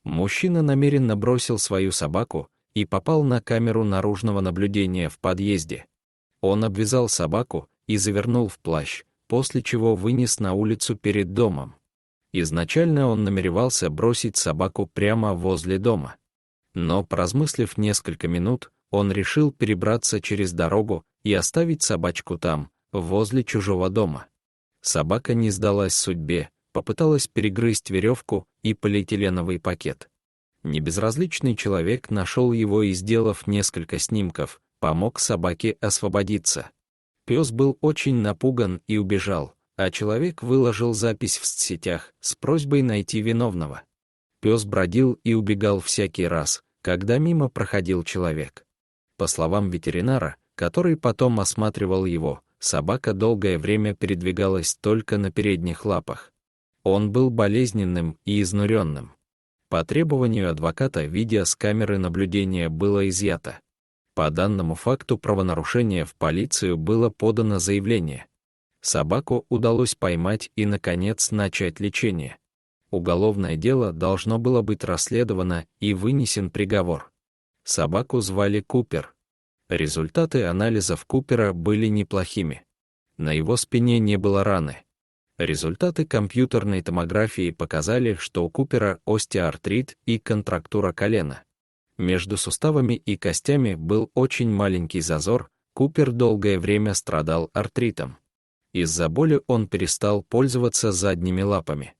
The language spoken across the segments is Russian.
Мужчина намеренно бросил свою собаку и попал на камеру наружного наблюдения в подъезде. Он обвязал собаку и завернул в плащ, после чего вынес на улицу перед домом. Изначально он намеревался бросить собаку прямо возле дома. Но, поразмыслив несколько минут, он решил перебраться через дорогу и оставить собачку там, возле чужого дома. Собака не сдалась судьбе, попыталась перегрызть веревку и полиэтиленовый пакет. Небезразличный человек нашел его и, сделав несколько снимков, помог собаке освободиться. Пес был очень напуган и убежал, а человек выложил запись в соцсетях с просьбой найти виновного. Пес бродил и убегал всякий раз, когда мимо проходил человек. По словам ветеринара, который потом осматривал его, собака долгое время передвигалась только на передних лапах. Он был болезненным и изнуренным. По требованию адвоката видео с камеры наблюдения было изъято. По данному факту правонарушения в полицию было подано заявление. Собаку удалось поймать и, наконец, начать лечение. Уголовное дело должно было быть расследовано и вынесен приговор. Собаку звали Купер. Результаты анализов Купера были неплохими. На его спине не было раны. Результаты компьютерной томографии показали, что у Купера остеоартрит и контрактура колена. Между суставами и костями был очень маленький зазор, Купер долгое время страдал артритом. Из-за боли он перестал пользоваться задними лапами.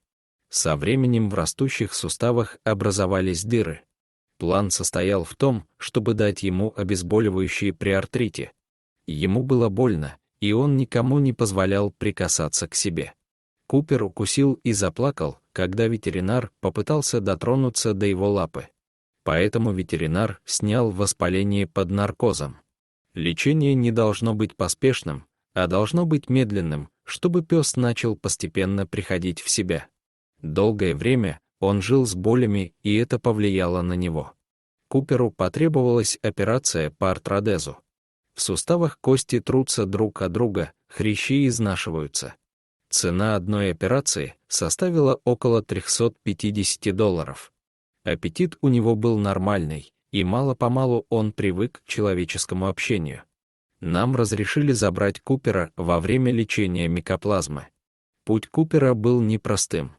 Со временем в растущих суставах образовались дыры. План состоял в том, чтобы дать ему обезболивающие при артрите. Ему было больно, и он никому не позволял прикасаться к себе. Купер укусил и заплакал, когда ветеринар попытался дотронуться до его лапы. Поэтому ветеринар снял воспаление под наркозом. Лечение не должно быть поспешным, а должно быть медленным, чтобы пес начал постепенно приходить в себя. Долгое время он жил с болями, и это повлияло на него. Куперу потребовалась операция по артродезу. В суставах кости трутся друг от друга, хрящи изнашиваются. Цена одной операции составила около $350. Аппетит у него был нормальный, и мало-помалу он привык к человеческому общению. Нам разрешили забрать Купера во время лечения микоплазмы. Путь Купера был непростым.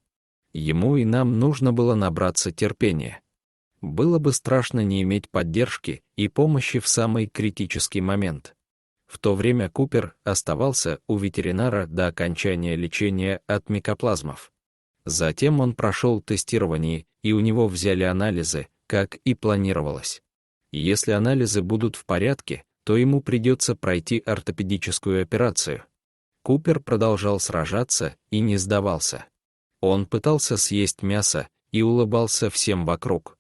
Ему и нам нужно было набраться терпения. Было бы страшно не иметь поддержки и помощи в самый критический момент. В то время Купер оставался у ветеринара до окончания лечения от микоплазмов. Затем он прошел тестирование, и у него взяли анализы, как и планировалось. Если анализы будут в порядке, то ему придется пройти ортопедическую операцию. Купер продолжал сражаться и не сдавался. Он пытался съесть мясо и улыбался всем вокруг.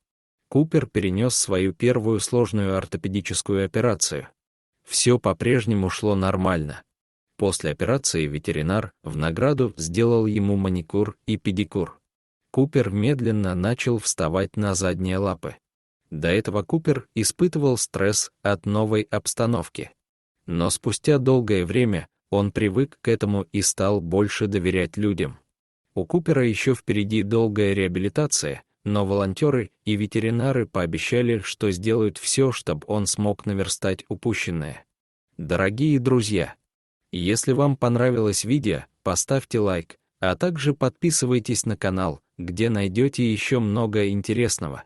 Купер перенес свою первую сложную ортопедическую операцию. Все по-прежнему шло нормально. После операции ветеринар в награду сделал ему маникюр и педикюр. Купер медленно начал вставать на задние лапы. До этого Купер испытывал стресс от новой обстановки. Но спустя долгое время он привык к этому и стал больше доверять людям. У Купера еще впереди долгая реабилитация, но волонтеры и ветеринары пообещали, что сделают все, чтобы он смог наверстать упущенное. Дорогие друзья, если вам понравилось видео, поставьте лайк, а также подписывайтесь на канал, где найдете еще много интересного.